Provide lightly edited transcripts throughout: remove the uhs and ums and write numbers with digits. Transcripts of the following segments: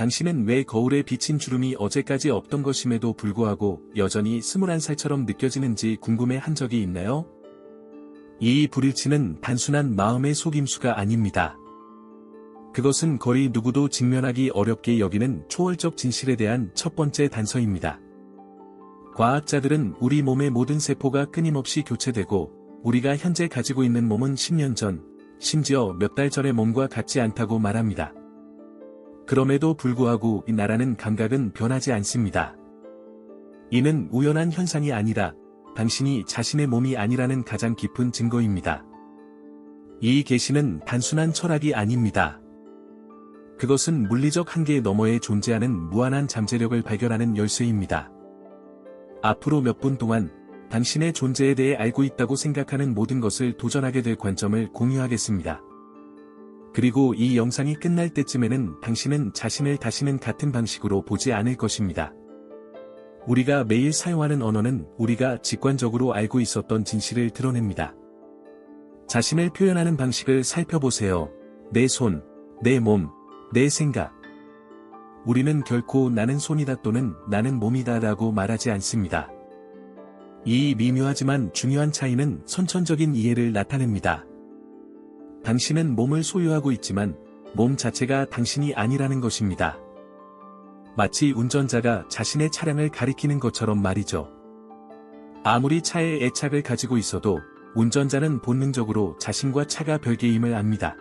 당신은 왜 거울에 비친 주름이 어제까지 없던 것임에도 불구하고 여전히 21살처럼 느껴지는지 궁금해 한 적이 있나요? 이 불일치는 단순한 마음의 속임수가 아닙니다. 그것은 거의 누구도 직면하기 어렵게 여기는 초월적 진실에 대한 첫 번째 단서입니다. 과학자들은 우리 몸의 모든 세포가 끊임없이 교체되고 우리가 현재 가지고 있는 몸은 10년 전, 심지어 몇 달 전의 몸과 같지 않다고 말합니다. 그럼에도 불구하고 이 나라는 감각은 변하지 않습니다. 이는 우연한 현상이 아니라 당신이 자신의 몸이 아니라는 가장 깊은 증거입니다. 이 계시는 단순한 철학이 아닙니다. 그것은 물리적 한계 너머에 존재하는 무한한 잠재력을 발견하는 열쇠입니다. 앞으로 몇 분 동안 당신의 존재에 대해 알고 있다고 생각하는 모든 것을 도전하게 될 관점을 공유하겠습니다. 그리고 이 영상이 끝날 때쯤에는 당신은 자신을 다시는 같은 방식으로 보지 않을 것입니다. 우리가 매일 사용하는 언어는 우리가 직관적으로 알고 있었던 진실을 드러냅니다. 자신을 표현하는 방식을 살펴보세요. 내 손, 내 몸, 내 생각. 우리는 결코 나는 손이다 또는 나는 몸이다 라고 말하지 않습니다. 이 미묘하지만 중요한 차이는 선천적인 이해를 나타냅니다. 당신은 몸을 소유하고 있지만 몸 자체가 당신이 아니라는 것입니다. 마치 운전자가 자신의 차량을 가리키는 것처럼 말이죠. 아무리 차에 애착을 가지고 있어도 운전자는 본능적으로 자신과 차가 별개임을 압니다.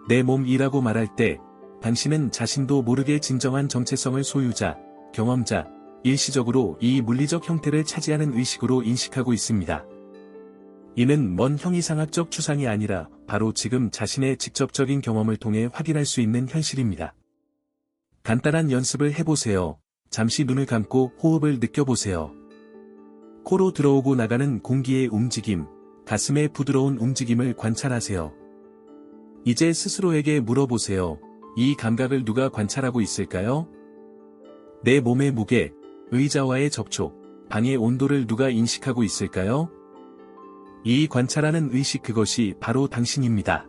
내 몸이라고 말할 때 당신은 자신도 모르게 진정한 정체성을 소유자, 경험자, 일시적으로 이 물리적 형태를 차지하는 의식으로 인식하고 있습니다. 이는 먼 형이상학적 추상이 아니라 바로 지금 자신의 직접적인 경험을 통해 확인할 수 있는 현실입니다. 간단한 연습을 해보세요. 잠시 눈을 감고 호흡을 느껴보세요. 코로 들어오고 나가는 공기의 움직임, 가슴의 부드러운 움직임을 관찰하세요. 이제 스스로에게 물어보세요. 이 감각을 누가 관찰하고 있을까요? 내 몸의 무게, 의자와의 접촉, 방의 온도를 누가 인식하고 있을까요? 이 관찰하는 의식 그것이 바로 당신입니다.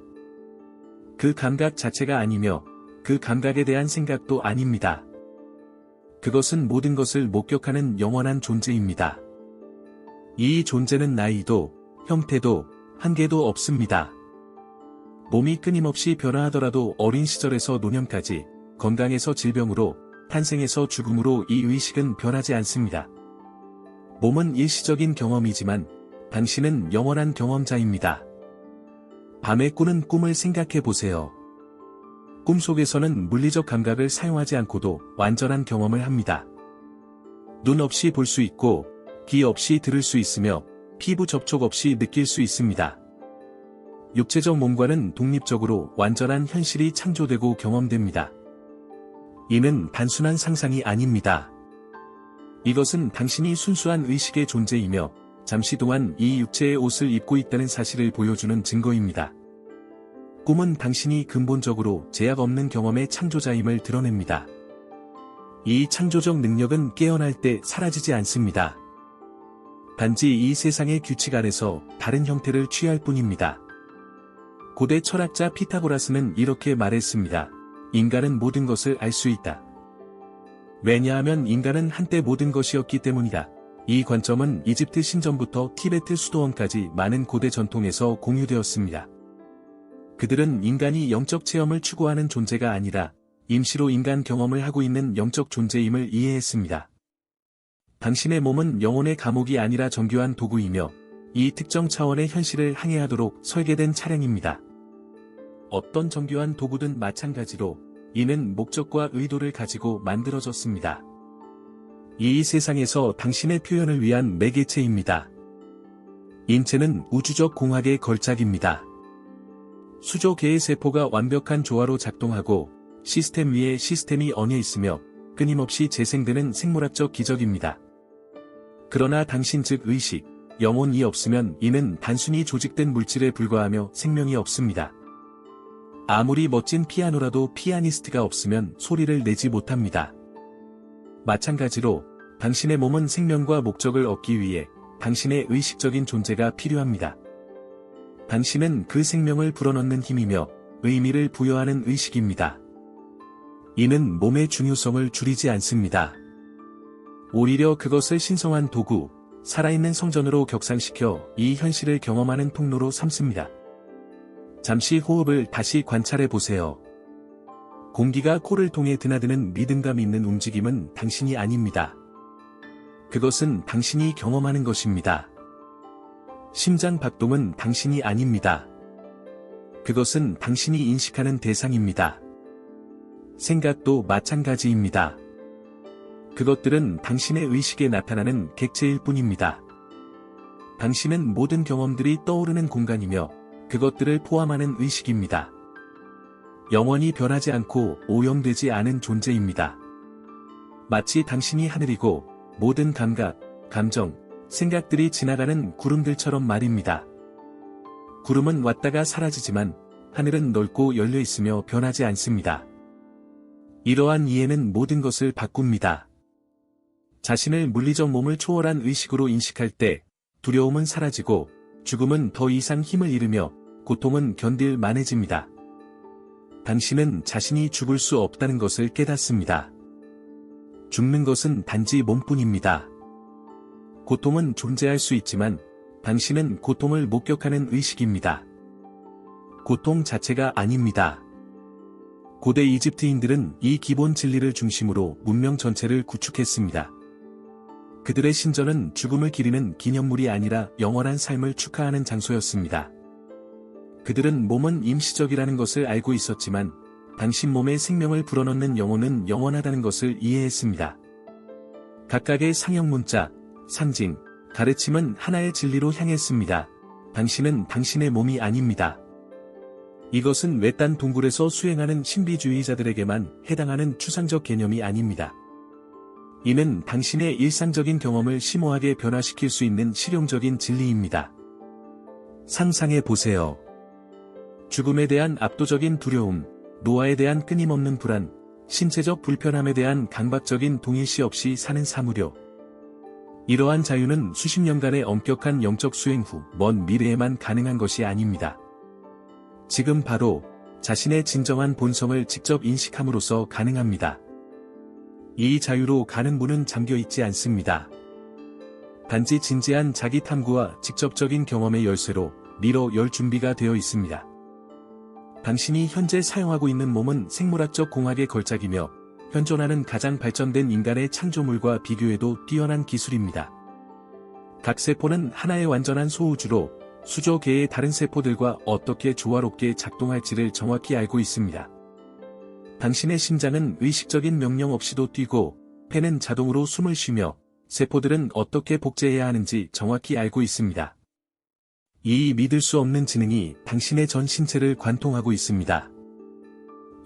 그 감각 자체가 아니며 그 감각에 대한 생각도 아닙니다. 그것은 모든 것을 목격하는 영원한 존재입니다. 이 존재는 나이도, 형태도, 한계도 없습니다. 몸이 끊임없이 변화하더라도 어린 시절에서 노년까지, 건강에서 질병으로, 탄생에서 죽음으로 이 의식은 변하지 않습니다. 몸은 일시적인 경험이지만 당신은 영원한 경험자입니다. 밤에 꾸는 꿈을 생각해 보세요. 꿈속에서는 물리적 감각을 사용하지 않고도 완전한 경험을 합니다. 눈 없이 볼 수 있고, 귀 없이 들을 수 있으며, 피부 접촉 없이 느낄 수 있습니다. 육체적 몸과는 독립적으로 완전한 현실이 창조되고 경험됩니다. 이는 단순한 상상이 아닙니다. 이것은 당신이 순수한 의식의 존재이며 잠시 동안 이 육체의 옷을 입고 있다는 사실을 보여주는 증거입니다. 꿈은 당신이 근본적으로 제약 없는 경험의 창조자임을 드러냅니다. 이 창조적 능력은 깨어날 때 사라지지 않습니다. 단지 이 세상의 규칙 안에서 다른 형태를 취할 뿐입니다. 고대 철학자 피타고라스는 이렇게 말했습니다. 인간은 모든 것을 알 수 있다. 왜냐하면 인간은 한때 모든 것이었기 때문이다. 이 관점은 이집트 신전부터 티베트 수도원까지 많은 고대 전통에서 공유되었습니다. 그들은 인간이 영적 체험을 추구하는 존재가 아니라 임시로 인간 경험을 하고 있는 영적 존재임을 이해했습니다. 당신의 몸은 영혼의 감옥이 아니라 정교한 도구이며 이 특정 차원의 현실을 항해하도록 설계된 차량입니다. 어떤 정교한 도구든 마찬가지로 이는 목적과 의도를 가지고 만들어졌습니다. 이 세상에서 당신의 표현을 위한 매개체입니다. 인체는 우주적 공학의 걸작입니다. 수조 개의 세포가 완벽한 조화로 작동하고 시스템 위에 시스템이 얹혀 있으며 끊임없이 재생되는 생물학적 기적입니다. 그러나 당신 즉 의식, 영혼이 없으면 이는 단순히 조직된 물질에 불과하며 생명이 없습니다. 아무리 멋진 피아노라도 피아니스트가 없으면 소리를 내지 못합니다. 마찬가지로 당신의 몸은 생명과 목적을 얻기 위해 당신의 의식적인 존재가 필요합니다. 당신은 그 생명을 불어넣는 힘이며 의미를 부여하는 의식입니다. 이는 몸의 중요성을 줄이지 않습니다. 오히려 그것을 신성한 도구, 살아있는 성전으로 격상시켜 이 현실을 경험하는 통로로 삼습니다. 잠시 호흡을 다시 관찰해 보세요. 공기가 코를 통해 드나드는 리듬감 있는 움직임은 당신이 아닙니다. 그것은 당신이 경험하는 것입니다. 심장 박동은 당신이 아닙니다. 그것은 당신이 인식하는 대상입니다. 생각도 마찬가지입니다. 그것들은 당신의 의식에 나타나는 객체일 뿐입니다. 당신은 모든 경험들이 떠오르는 공간이며 그것들을 포함하는 의식입니다. 영원히 변하지 않고 오염되지 않은 존재입니다. 마치 당신이 하늘이고 모든 감각, 감정, 생각들이 지나가는 구름들처럼 말입니다. 구름은 왔다가 사라지지만 하늘은 넓고 열려 있으며 변하지 않습니다. 이러한 이해는 모든 것을 바꿉니다. 자신을 물리적 몸을 초월한 의식으로 인식할 때 두려움은 사라지고 죽음은 더 이상 힘을 잃으며 고통은 견딜 만해집니다. 당신은 자신이 죽을 수 없다는 것을 깨닫습니다. 죽는 것은 단지 몸뿐입니다. 고통은 존재할 수 있지만 당신은 고통을 목격하는 의식입니다. 고통 자체가 아닙니다. 고대 이집트인들은 이 기본 진리를 중심으로 문명 전체를 구축했습니다. 그들의 신전은 죽음을 기리는 기념물이 아니라 영원한 삶을 축하하는 장소였습니다. 그들은 몸은 임시적이라는 것을 알고 있었지만 당신 몸에 생명을 불어넣는 영혼은 영원하다는 것을 이해했습니다. 각각의 상형 문자, 상징, 가르침은 하나의 진리로 향했습니다. 당신은 당신의 몸이 아닙니다. 이것은 외딴 동굴에서 수행하는 신비주의자들에게만 해당하는 추상적 개념이 아닙니다. 이는 당신의 일상적인 경험을 심오하게 변화시킬 수 있는 실용적인 진리입니다. 상상해 보세요. 죽음에 대한 압도적인 두려움, 노화에 대한 끊임없는 불안, 신체적 불편함에 대한 강박적인 동일시 없이 사는 사무료. 이러한 자유는 수십 년간의 엄격한 영적 수행 후 먼 미래에만 가능한 것이 아닙니다. 지금 바로 자신의 진정한 본성을 직접 인식함으로써 가능합니다. 이 자유로 가는 문은 잠겨 있지 않습니다. 단지 진지한 자기 탐구와 직접적인 경험의 열쇠로 밀어 열 준비가 되어 있습니다. 당신이 현재 사용하고 있는 몸은 생물학적 공학의 걸작이며 현존하는 가장 발전된 인간의 창조물과 비교해도 뛰어난 기술입니다. 각 세포는 하나의 완전한 소우주로 수조 개의 다른 세포들과 어떻게 조화롭게 작동할지를 정확히 알고 있습니다. 당신의 심장은 의식적인 명령 없이도 뛰고 폐는 자동으로 숨을 쉬며 세포들은 어떻게 복제해야 하는지 정확히 알고 있습니다. 이 믿을 수 없는 지능이 당신의 전 신체를 관통하고 있습니다.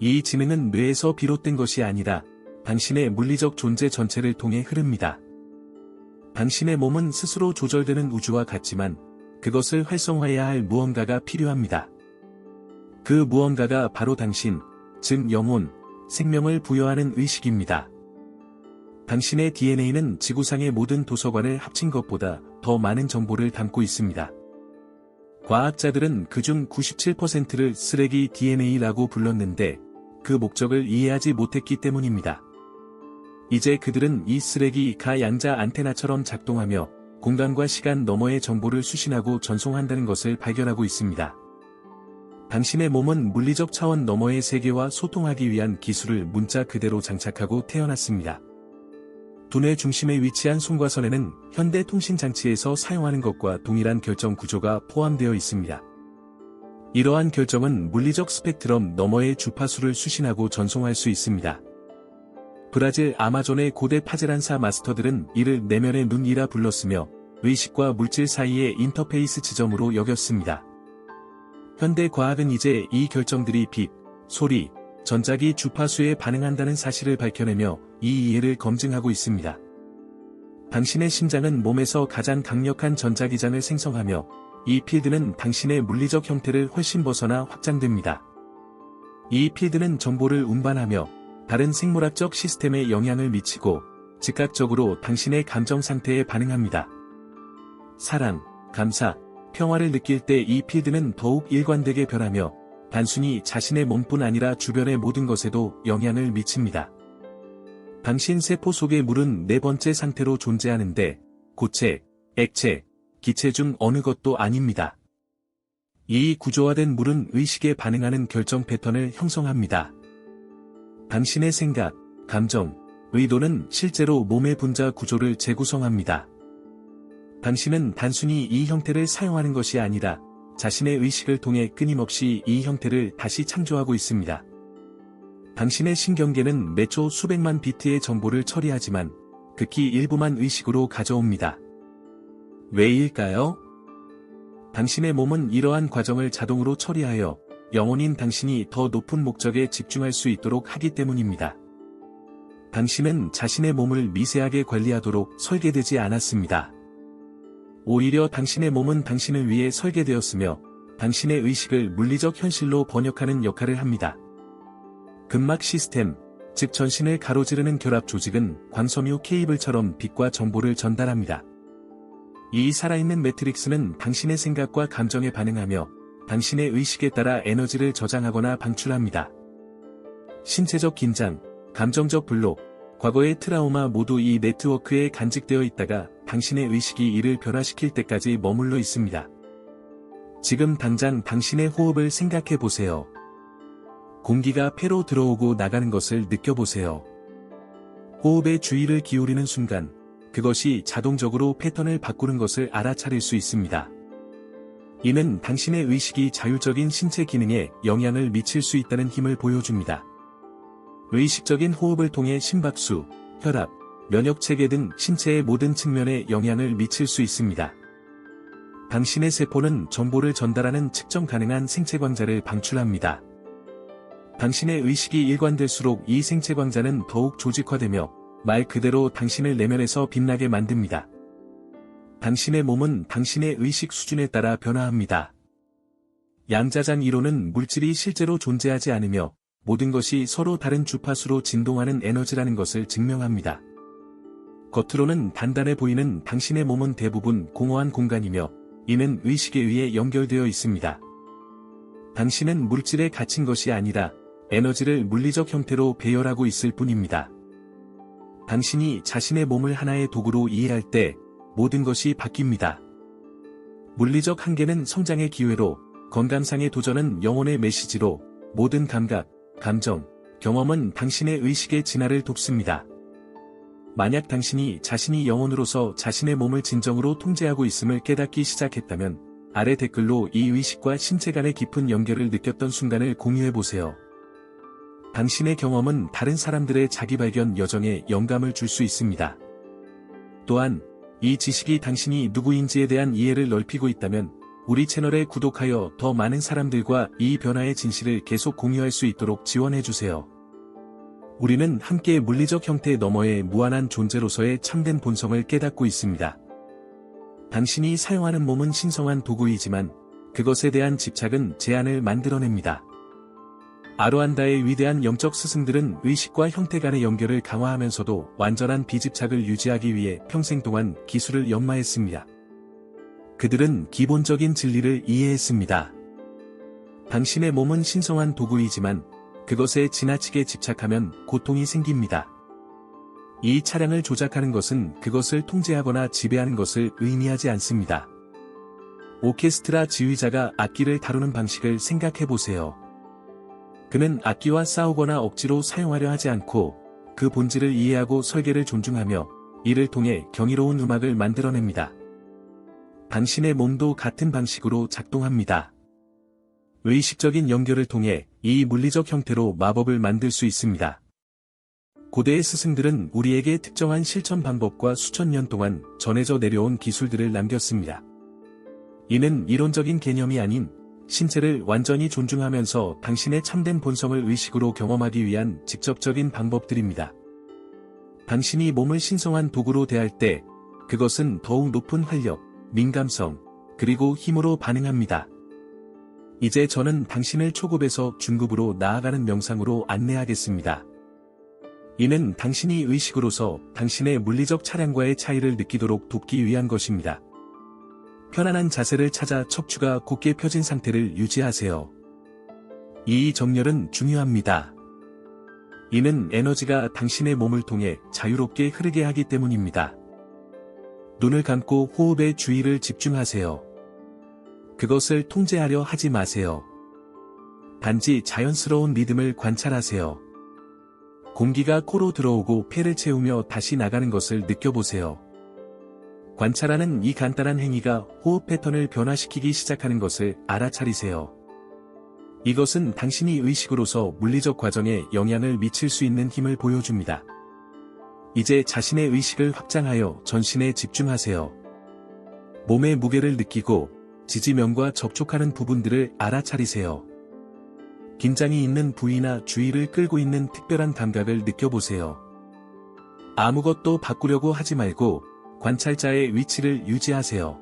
이 지능은 뇌에서 비롯된 것이 아니라 당신의 물리적 존재 전체를 통해 흐릅니다. 당신의 몸은 스스로 조절되는 우주와 같지만 그것을 활성화해야 할 무언가가 필요합니다. 그 무언가가 바로 당신, 즉 영혼, 생명을 부여하는 의식입니다. 당신의 DNA는 지구상의 모든 도서관을 합친 것보다 더 많은 정보를 담고 있습니다. 과학자들은 그중 97%를 쓰레기 DNA라고 불렀는데 그 목적을 이해하지 못했기 때문입니다. 이제 그들은 이 쓰레기가 양자 안테나처럼 작동하며 공간과 시간 너머의 정보를 수신하고 전송한다는 것을 발견하고 있습니다. 당신의 몸은 물리적 차원 너머의 세계와 소통하기 위한 기술을 문자 그대로 장착하고 태어났습니다. 두뇌 중심에 위치한 송과선에는 현대 통신장치에서 사용하는 것과 동일한 결정 구조가 포함되어 있습니다. 이러한 결정은 물리적 스펙트럼 너머의 주파수를 수신하고 전송할 수 있습니다. 브라질 아마존의 고대 파제란사 마스터들은 이를 내면의 눈이라 불렀으며 의식과 물질 사이의 인터페이스 지점으로 여겼습니다. 현대 과학은 이제 이 결정들이 빛, 소리, 전자기 주파수에 반응한다는 사실을 밝혀내며 이 이해를 검증하고 있습니다. 당신의 심장은 몸에서 가장 강력한 전자기장을 생성하며 이 필드는 당신의 물리적 형태를 훨씬 벗어나 확장됩니다. 이 필드는 정보를 운반하며 다른 생물학적 시스템에 영향을 미치고 즉각적으로 당신의 감정 상태에 반응합니다. 사랑, 감사, 평화를 느낄 때 이 필드는 더욱 일관되게 변하며 단순히 자신의 몸뿐 아니라 주변의 모든 것에도 영향을 미칩니다. 당신 세포 속의 물은 네 번째 상태로 존재하는데 고체, 액체, 기체 중 어느 것도 아닙니다. 이 구조화된 물은 의식에 반응하는 결정 패턴을 형성합니다. 당신의 생각, 감정, 의도는 실제로 몸의 분자 구조를 재구성합니다. 당신은 단순히 이 형태를 사용하는 것이 아니라 자신의 의식을 통해 끊임없이 이 형태를 다시 창조하고 있습니다. 당신의 신경계는 매초 수백만 비트의 정보를 처리하지만 극히 일부만 의식으로 가져옵니다. 왜일까요? 당신의 몸은 이러한 과정을 자동으로 처리하여 영혼인 당신이 더 높은 목적에 집중할 수 있도록 하기 때문입니다. 당신은 자신의 몸을 미세하게 관리하도록 설계되지 않았습니다. 오히려 당신의 몸은 당신을 위해 설계되었으며 당신의 의식을 물리적 현실로 번역하는 역할을 합니다. 근막 시스템, 즉 전신을 가로지르는 결합 조직은 광섬유 케이블처럼 빛과 정보를 전달합니다. 이 살아있는 매트릭스는 당신의 생각과 감정에 반응하며 당신의 의식에 따라 에너지를 저장하거나 방출합니다. 신체적 긴장, 감정적 불록, 과거의 트라우마 모두 이 네트워크에 간직되어 있다가 당신의 의식이 이를 변화시킬 때까지 머물러 있습니다. 지금 당장 당신의 호흡을 생각해 보세요. 공기가 폐로 들어오고 나가는 것을 느껴보세요. 호흡에 주의를 기울이는 순간, 그것이 자동적으로 패턴을 바꾸는 것을 알아차릴 수 있습니다. 이는 당신의 의식이 자율적인 신체 기능에 영향을 미칠 수 있다는 힘을 보여줍니다. 의식적인 호흡을 통해 심박수, 혈압, 면역체계 등 신체의 모든 측면에 영향을 미칠 수 있습니다. 당신의 세포는 정보를 전달하는 측정 가능한 생체광자를 방출합니다. 당신의 의식이 일관될수록 이 생체광자는 더욱 조직화되며 말 그대로 당신을 내면에서 빛나게 만듭니다. 당신의 몸은 당신의 의식 수준에 따라 변화합니다. 양자장 이론은 물질이 실제로 존재하지 않으며 모든 것이 서로 다른 주파수로 진동하는 에너지라는 것을 증명합니다. 겉으로는 단단해 보이는 당신의 몸은 대부분 공허한 공간이며 이는 의식에 의해 연결되어 있습니다. 당신은 물질에 갇힌 것이 아니라 에너지를 물리적 형태로 배열하고 있을 뿐입니다. 당신이 자신의 몸을 하나의 도구로 이해할 때 모든 것이 바뀝니다. 물리적 한계는 성장의 기회로, 건강상의 도전은 영혼의 메시지로, 모든 감각, 감정, 경험은 당신의 의식의 진화를 돕습니다. 만약 당신이 자신이 영혼으로서 자신의 몸을 진정으로 통제하고 있음을 깨닫기 시작했다면 아래 댓글로 이 의식과 신체 간의 깊은 연결을 느꼈던 순간을 공유해보세요. 당신의 경험은 다른 사람들의 자기발견 여정에 영감을 줄 수 있습니다. 또한 이 지식이 당신이 누구인지에 대한 이해를 넓히고 있다면 우리 채널에 구독하여 더 많은 사람들과 이 변화의 진실을 계속 공유할 수 있도록 지원해주세요. 우리는 함께 물리적 형태 너머의 무한한 존재로서의 참된 본성을 깨닫고 있습니다. 당신이 사용하는 몸은 신성한 도구이지만 그것에 대한 집착은 제한을 만들어냅니다. 아로안다의 위대한 영적 스승들은 의식과 형태 간의 연결을 강화하면서도 완전한 비집착을 유지하기 위해 평생 동안 기술을 연마했습니다. 그들은 기본적인 진리를 이해했습니다. 당신의 몸은 신성한 도구이지만 그것에 지나치게 집착하면 고통이 생깁니다. 이 차량을 조작하는 것은 그것을 통제하거나 지배하는 것을 의미하지 않습니다. 오케스트라 지휘자가 악기를 다루는 방식을 생각해보세요. 그는 악기와 싸우거나 억지로 사용하려 하지 않고 그 본질을 이해하고 설계를 존중하며 이를 통해 경이로운 음악을 만들어냅니다. 당신의 몸도 같은 방식으로 작동합니다. 의식적인 연결을 통해 이 물리적 형태로 마법을 만들 수 있습니다. 고대의 스승들은 우리에게 특정한 실천 방법과 수천 년 동안 전해져 내려온 기술들을 남겼습니다. 이는 이론적인 개념이 아닌 신체를 완전히 존중하면서 당신의 참된 본성을 의식으로 경험하기 위한 직접적인 방법들입니다. 당신이 몸을 신성한 도구로 대할 때 그것은 더욱 높은 활력, 민감성, 그리고 힘으로 반응합니다. 이제 저는 당신을 초급에서 중급으로 나아가는 명상으로 안내하겠습니다. 이는 당신이 의식으로서 당신의 물리적 차량과의 차이를 느끼도록 돕기 위한 것입니다. 편안한 자세를 찾아 척추가 곧게 펴진 상태를 유지하세요. 이 정렬은 중요합니다. 이는 에너지가 당신의 몸을 통해 자유롭게 흐르게 하기 때문입니다. 눈을 감고 호흡에 주의를 집중하세요. 그것을 통제하려 하지 마세요. 단지 자연스러운 리듬을 관찰하세요. 공기가 코로 들어오고 폐를 채우며 다시 나가는 것을 느껴보세요. 관찰하는 이 간단한 행위가 호흡 패턴을 변화시키기 시작하는 것을 알아차리세요. 이것은 당신이 의식으로서 물리적 과정에 영향을 미칠 수 있는 힘을 보여줍니다. 이제 자신의 의식을 확장하여 전신에 집중하세요. 몸의 무게를 느끼고 지지면과 접촉하는 부분들을 알아차리세요. 긴장이 있는 부위나 주의를 끌고 있는 특별한 감각을 느껴보세요. 아무것도 바꾸려고 하지 말고 관찰자의 위치를 유지하세요.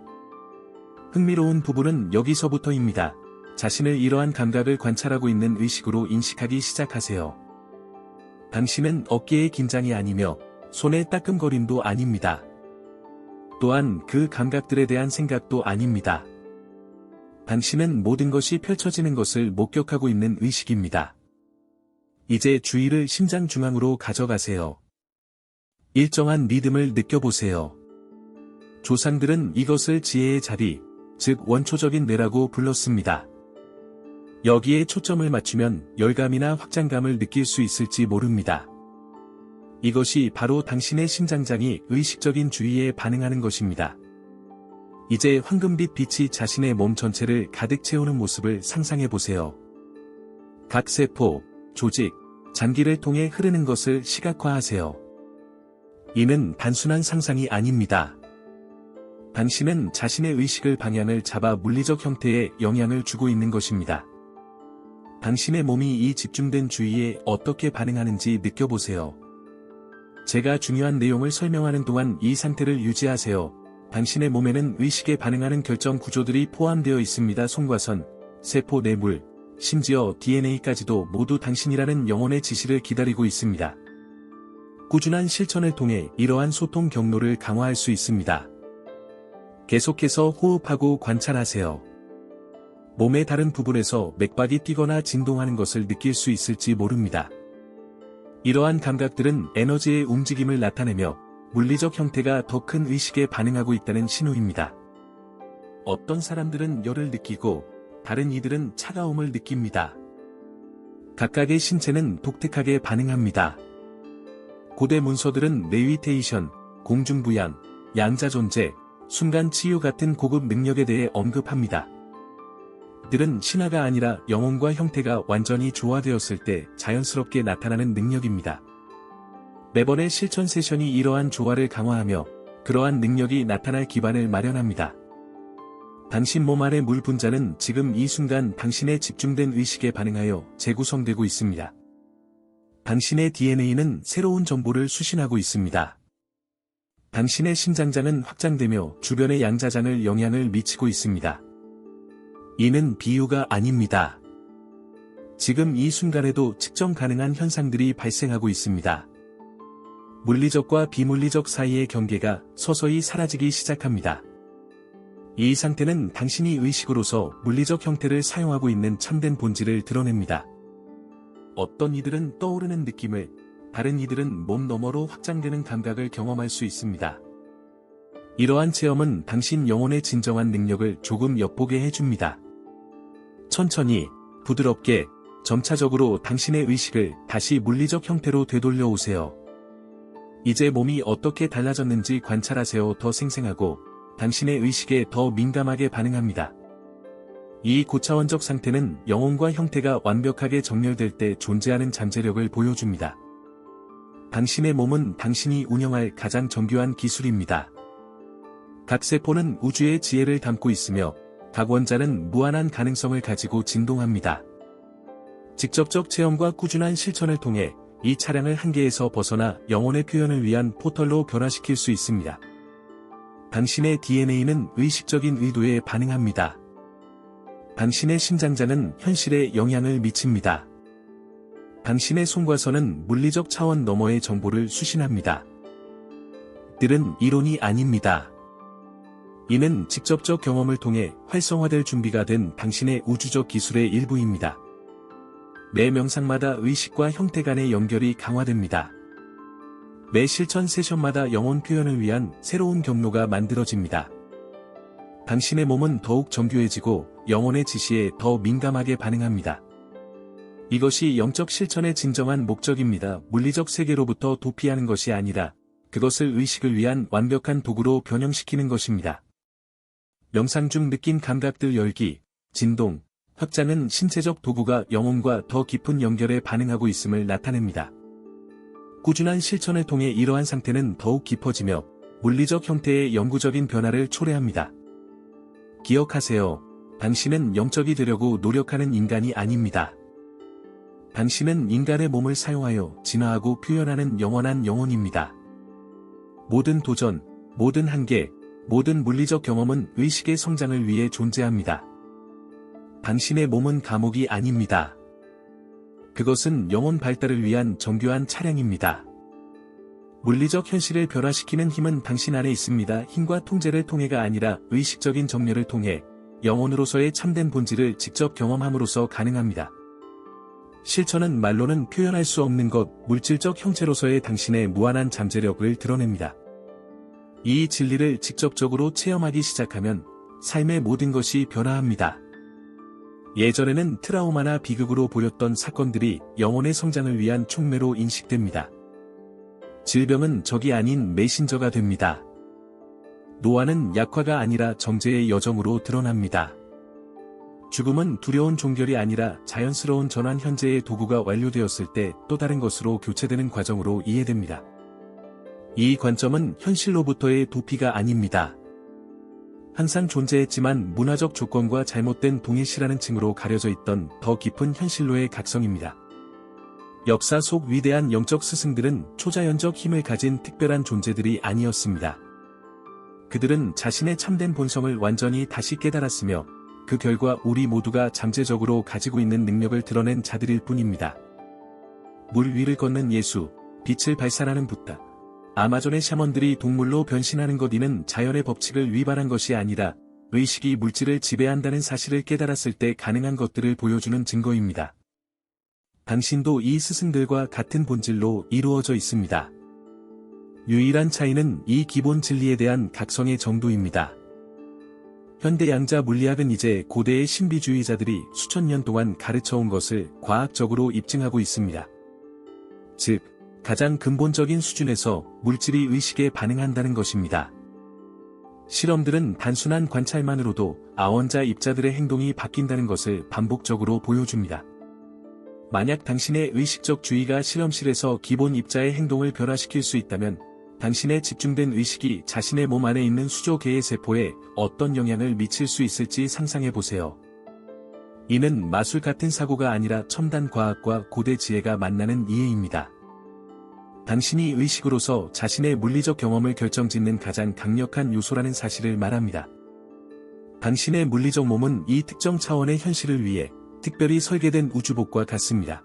흥미로운 부분은 여기서부터입니다. 자신을 이러한 감각을 관찰하고 있는 의식으로 인식하기 시작하세요. 당신은 어깨의 긴장이 아니며 손의 따끔거림도 아닙니다. 또한 그 감각들에 대한 생각도 아닙니다. 당신은 모든 것이 펼쳐지는 것을 목격하고 있는 의식입니다. 이제 주의를 심장 중앙으로 가져가세요. 일정한 리듬을 느껴보세요. 조상들은 이것을 지혜의 자리, 즉 원초적인 뇌라고 불렀습니다. 여기에 초점을 맞추면 열감이나 확장감을 느낄 수 있을지 모릅니다. 이것이 바로 당신의 심장장이 의식적인 주의에 반응하는 것입니다. 이제 황금빛 빛이 자신의 몸 전체를 가득 채우는 모습을 상상해 보세요. 각 세포, 조직, 장기를 통해 흐르는 것을 시각화하세요. 이는 단순한 상상이 아닙니다. 당신은 자신의 의식을 방향을 잡아 물리적 형태에 영향을 주고 있는 것입니다. 당신의 몸이 이 집중된 주의에 어떻게 반응하는지 느껴보세요. 제가 중요한 내용을 설명하는 동안 이 상태를 유지하세요. 당신의 몸에는 의식에 반응하는 결정 구조들이 포함되어 있습니다. 송과선, 세포 내물, 심지어 DNA까지도 모두 당신이라는 영혼의 지시를 기다리고 있습니다. 꾸준한 실천을 통해 이러한 소통 경로를 강화할 수 있습니다. 계속해서 호흡하고 관찰하세요. 몸의 다른 부분에서 맥박이 뛰거나 진동하는 것을 느낄 수 있을지 모릅니다. 이러한 감각들은 에너지의 움직임을 나타내며 물리적 형태가 더 큰 의식에 반응하고 있다는 신호입니다. 어떤 사람들은 열을 느끼고 다른 이들은 차가움을 느낍니다. 각각의 신체는 독특하게 반응합니다. 고대 문서들은 레위테이션, 공중부양, 양자존재, 순간치유 같은 고급 능력에 대해 언급합니다. 들은 신화가 아니라 영혼과 형태가 완전히 조화되었을 때 자연스럽게 나타나는 능력입니다. 매번의 실천 세션이 이러한 조화를 강화하며 그러한 능력이 나타날 기반을 마련합니다. 당신 몸 안의 물 분자는 지금 이 순간 당신의 집중된 의식에 반응하여 재구성되고 있습니다. 당신의 DNA는 새로운 정보를 수신하고 있습니다. 당신의 심장장은 확장되며 주변의 양자장을 영향을 미치고 있습니다. 이는 비유가 아닙니다. 지금 이 순간에도 측정 가능한 현상들이 발생하고 있습니다. 물리적과 비물리적 사이의 경계가 서서히 사라지기 시작합니다. 이 상태는 당신이 의식으로서 물리적 형태를 사용하고 있는 참된 본질을 드러냅니다. 어떤 이들은 떠오르는 느낌을, 다른 이들은 몸 너머로 확장되는 감각을 경험할 수 있습니다. 이러한 체험은 당신 영혼의 진정한 능력을 조금 엿보게 해줍니다. 천천히, 부드럽게, 점차적으로 당신의 의식을 다시 물리적 형태로 되돌려 오세요. 이제 몸이 어떻게 달라졌는지 관찰하세요. 더 생생하고, 당신의 의식에 더 민감하게 반응합니다. 이 고차원적 상태는 영혼과 형태가 완벽하게 정렬될 때 존재하는 잠재력을 보여줍니다. 당신의 몸은 당신이 운영할 가장 정교한 기술입니다. 각 세포는 우주의 지혜를 담고 있으며 각 원자는 무한한 가능성을 가지고 진동합니다. 직접적 체험과 꾸준한 실천을 통해 이 차량을 한계에서 벗어나 영혼의 표현을 위한 포털로 변화시킬 수 있습니다. 당신의 DNA는 의식적인 의도에 반응합니다. 당신의 심장자는 현실에 영향을 미칩니다. 당신의 손과선은 물리적 차원 너머의 정보를 수신합니다. 들은 이론이 아닙니다. 이는 직접적 경험을 통해 활성화될 준비가 된 당신의 우주적 기술의 일부입니다. 매 명상마다 의식과 형태 간의 연결이 강화됩니다. 매 실천 세션마다 영혼 표현을 위한 새로운 경로가 만들어집니다. 당신의 몸은 더욱 정교해지고 영혼의 지시에 더 민감하게 반응합니다. 이것이 영적 실천의 진정한 목적입니다. 물리적 세계로부터 도피하는 것이 아니라 그것을 의식을 위한 완벽한 도구로 변형시키는 것입니다. 명상 중 느낀 감각들 열기, 진동, 확장은 신체적 도구가 영혼과 더 깊은 연결에 반응하고 있음을 나타냅니다. 꾸준한 실천을 통해 이러한 상태는 더욱 깊어지며 물리적 형태의 영구적인 변화를 초래합니다. 기억하세요. 당신은 영적이 되려고 노력하는 인간이 아닙니다. 당신은 인간의 몸을 사용하여 진화하고 표현하는 영원한 영혼입니다. 모든 도전, 모든 한계, 모든 물리적 경험은 의식의 성장을 위해 존재합니다. 당신의 몸은 감옥이 아닙니다. 그것은 영혼 발달을 위한 정교한 차량입니다. 물리적 현실을 변화시키는 힘은 당신 안에 있습니다. 힘과 통제를 통해가 아니라 의식적인 정렬을 통해 영혼으로서의 참된 본질을 직접 경험함으로써 가능합니다. 실천은 말로는 표현할 수 없는 것, 물질적 형체로서의 당신의 무한한 잠재력을 드러냅니다. 이 진리를 직접적으로 체험하기 시작하면 삶의 모든 것이 변화합니다. 예전에는 트라우마나 비극으로 보였던 사건들이 영혼의 성장을 위한 촉매로 인식됩니다. 질병은 적이 아닌 메신저가 됩니다. 노화는 약화가 아니라 정제의 여정으로 드러납니다. 죽음은 두려운 종결이 아니라 자연스러운 전환, 현재의 도구가 완료되었을 때 또 다른 것으로 교체되는 과정으로 이해됩니다. 이 관점은 현실로부터의 도피가 아닙니다. 항상 존재했지만 문화적 조건과 잘못된 동일시라는 층으로 가려져 있던 더 깊은 현실로의 각성입니다. 역사 속 위대한 영적 스승들은 초자연적 힘을 가진 특별한 존재들이 아니었습니다. 그들은 자신의 참된 본성을 완전히 다시 깨달았으며 그 결과 우리 모두가 잠재적으로 가지고 있는 능력을 드러낸 자들일 뿐입니다. 물 위를 걷는 예수, 빛을 발산하는 붓다. 아마존의 샤먼들이 동물로 변신하는 것, 이는 자연의 법칙을 위반한 것이 아니라 의식이 물질을 지배한다는 사실을 깨달았을 때 가능한 것들을 보여주는 증거입니다. 당신도 이 스승들과 같은 본질로 이루어져 있습니다. 유일한 차이는 이 기본 진리에 대한 각성의 정도입니다. 현대 양자 물리학은 이제 고대의 신비주의자들이 수천 년 동안 가르쳐온 것을 과학적으로 입증하고 있습니다. 즉, 가장 근본적인 수준에서 물질이 의식에 반응한다는 것입니다. 실험들은 단순한 관찰만으로도 아원자 입자들의 행동이 바뀐다는 것을 반복적으로 보여줍니다. 만약 당신의 의식적 주의가 실험실에서 기본 입자의 행동을 변화시킬 수 있다면 당신의 집중된 의식이 자신의 몸 안에 있는 수조 개의 세포에 어떤 영향을 미칠 수 있을지 상상해보세요. 이는 마술 같은 사고가 아니라 첨단 과학과 고대 지혜가 만나는 이해입니다. 당신이 의식으로서 자신의 물리적 경험을 결정짓는 가장 강력한 요소라는 사실을 말합니다. 당신의 물리적 몸은 이 특정 차원의 현실을 위해 특별히 설계된 우주복과 같습니다.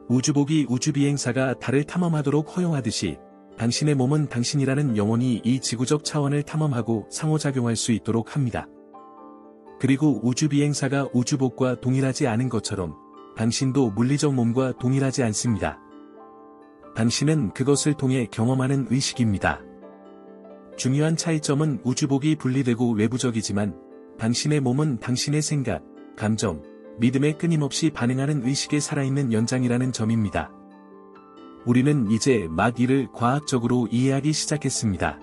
우주복이 우주비행사가 달을 탐험하도록 허용하듯이 당신의 몸은 당신이라는 영혼이 이 지구적 차원을 탐험하고 상호작용할 수 있도록 합니다. 그리고 우주비행사가 우주복과 동일하지 않은 것처럼 당신도 물리적 몸과 동일하지 않습니다. 당신은 그것을 통해 경험하는 의식입니다. 중요한 차이점은 우주복이 분리되고 외부적이지만 당신의 몸은 당신의 생각, 감정, 믿음에 끊임없이 반응하는 의식의 살아있는 연장이라는 점입니다. 우리는 이제 막 이를 과학적으로 이해하기 시작했습니다.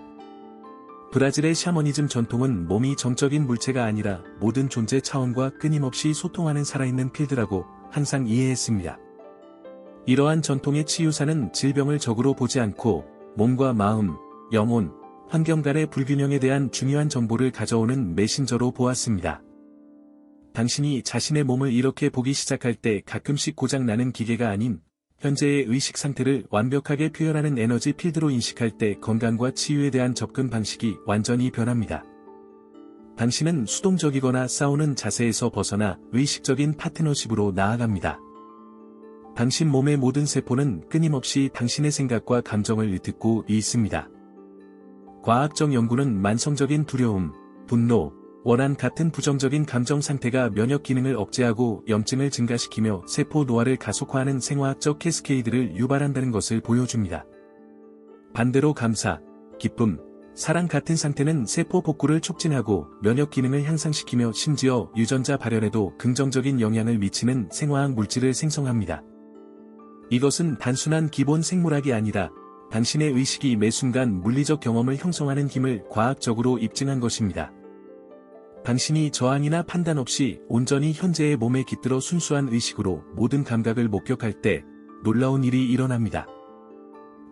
브라질의 샤머니즘 전통은 몸이 정적인 물체가 아니라 모든 존재 차원과 끊임없이 소통하는 살아있는 필드라고 항상 이해했습니다. 이러한 전통의 치유사는 질병을 적으로 보지 않고 몸과 마음, 영혼, 환경 간의 불균형에 대한 중요한 정보를 가져오는 메신저로 보았습니다. 당신이 자신의 몸을 이렇게 보기 시작할 때 가끔씩 고장나는 기계가 아닌 현재의 의식 상태를 완벽하게 표현하는 에너지 필드로 인식할 때 건강과 치유에 대한 접근 방식이 완전히 변합니다. 당신은 수동적이거나 싸우는 자세에서 벗어나 의식적인 파트너십으로 나아갑니다. 당신 몸의 모든 세포는 끊임없이 당신의 생각과 감정을 듣고 있습니다. 과학적 연구는 만성적인 두려움, 분노, 원한 같은 부정적인 감정 상태가 면역 기능을 억제하고 염증을 증가시키며 세포 노화를 가속화하는 생화학적 캐스케이드를 유발한다는 것을 보여줍니다. 반대로 감사, 기쁨, 사랑 같은 상태는 세포 복구를 촉진하고 면역 기능을 향상시키며 심지어 유전자 발현에도 긍정적인 영향을 미치는 생화학 물질을 생성합니다. 이것은 단순한 기본 생물학이 아니라 당신의 의식이 매 순간 물리적 경험을 형성하는 힘을 과학적으로 입증한 것입니다. 당신이 저항이나 판단 없이 온전히 현재의 몸에 깃들어 순수한 의식으로 모든 감각을 목격할 때 놀라운 일이 일어납니다.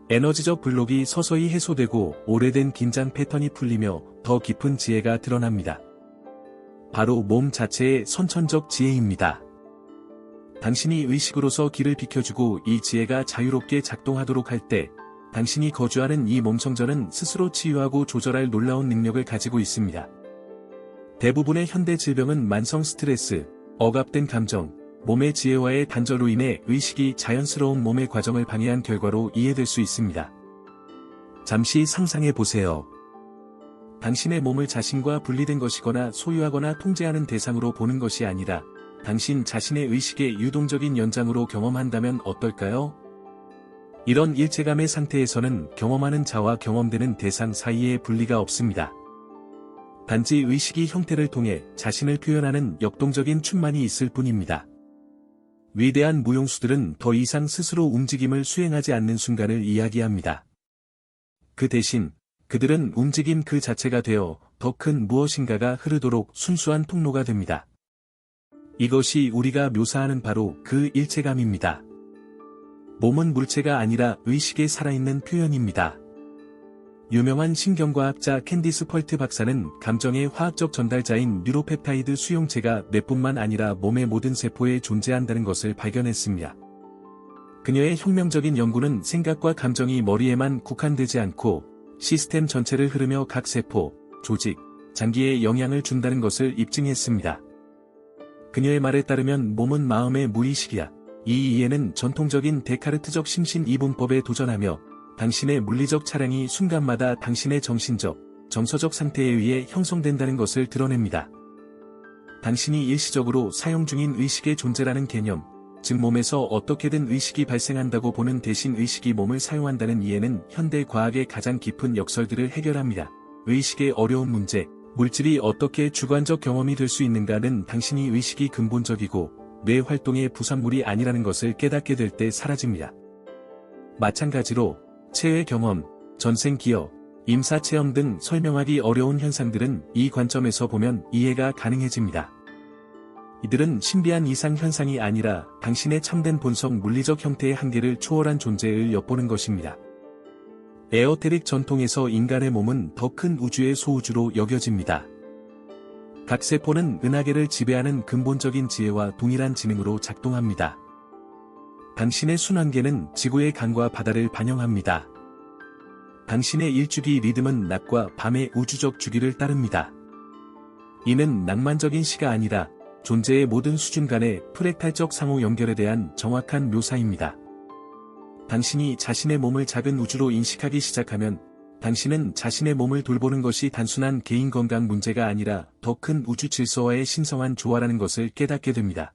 에너지적 블록이 서서히 해소되고 오래된 긴장 패턴이 풀리며 더 깊은 지혜가 드러납니다. 바로 몸 자체의 선천적 지혜입니다. 당신이 의식으로서 길을 비켜주고 이 지혜가 자유롭게 작동하도록 할 때 당신이 거주하는 이 몸성전은 스스로 치유하고 조절할 놀라운 능력을 가지고 있습니다. 대부분의 현대 질병은 만성 스트레스, 억압된 감정, 몸의 지혜와의 단절로 인해 의식이 자연스러운 몸의 과정을 방해한 결과로 이해될 수 있습니다. 잠시 상상해 보세요. 당신의 몸을 자신과 분리된 것이거나 소유하거나 통제하는 대상으로 보는 것이 아니라 당신 자신의 의식의 유동적인 연장으로 경험한다면 어떨까요? 이런 일체감의 상태에서는 경험하는 자와 경험되는 대상 사이에 분리가 없습니다. 단지 의식이 형태를 통해 자신을 표현하는 역동적인 춤만이 있을 뿐입니다. 위대한 무용수들은 더 이상 스스로 움직임을 수행하지 않는 순간을 이야기합니다. 그 대신 그들은 움직임 그 자체가 되어 더 큰 무엇인가가 흐르도록 순수한 통로가 됩니다. 이것이 우리가 묘사하는 바로 그 일체감입니다. 몸은 물체가 아니라 의식의 살아있는 표현입니다. 유명한 신경과학자 캔디스 펄트 박사는 감정의 화학적 전달자인 뉴로펩타이드 수용체가 뇌뿐만 아니라 몸의 모든 세포에 존재한다는 것을 발견했습니다. 그녀의 혁명적인 연구는 생각과 감정이 머리에만 국한되지 않고 시스템 전체를 흐르며 각 세포, 조직, 장기에 영향을 준다는 것을 입증했습니다. 그녀의 말에 따르면 몸은 마음의 무의식이야. 이 이해는 전통적인 데카르트적 심신 이분법에 도전하며 당신의 물리적 차량이 순간마다 당신의 정신적, 정서적 상태에 의해 형성된다는 것을 드러냅니다. 당신이 일시적으로 사용 중인 의식의 존재라는 개념, 즉 몸에서 어떻게든 의식이 발생한다고 보는 대신 의식이 몸을 사용한다는 이해는 현대 과학의 가장 깊은 역설들을 해결합니다. 의식의 어려운 문제, 물질이 어떻게 주관적 경험이 될 수 있는가는 당신이 의식이 근본적이고 뇌 활동의 부산물이 아니라는 것을 깨닫게 될 때 사라집니다. 마찬가지로 체외 경험, 전생 기억, 임사 체험 등 설명하기 어려운 현상들은 이 관점에서 보면 이해가 가능해집니다. 이들은 신비한 이상 현상이 아니라 당신의 참된 본성 물리적 형태의 한계를 초월한 존재를 엿보는 것입니다. 에어테릭 전통에서 인간의 몸은 더 큰 우주의 소우주로 여겨집니다. 각 세포는 은하계를 지배하는 근본적인 지혜와 동일한 지능으로 작동합니다. 당신의 순환계는 지구의 강과 바다를 반영합니다. 당신의 일주기 리듬은 낮과 밤의 우주적 주기를 따릅니다. 이는 낭만적인 시가 아니라 존재의 모든 수준 간의 프랙탈적 상호 연결에 대한 정확한 묘사입니다. 당신이 자신의 몸을 작은 우주로 인식하기 시작하면 당신은 자신의 몸을 돌보는 것이 단순한 개인 건강 문제가 아니라 더 큰 우주 질서와의 신성한 조화라는 것을 깨닫게 됩니다.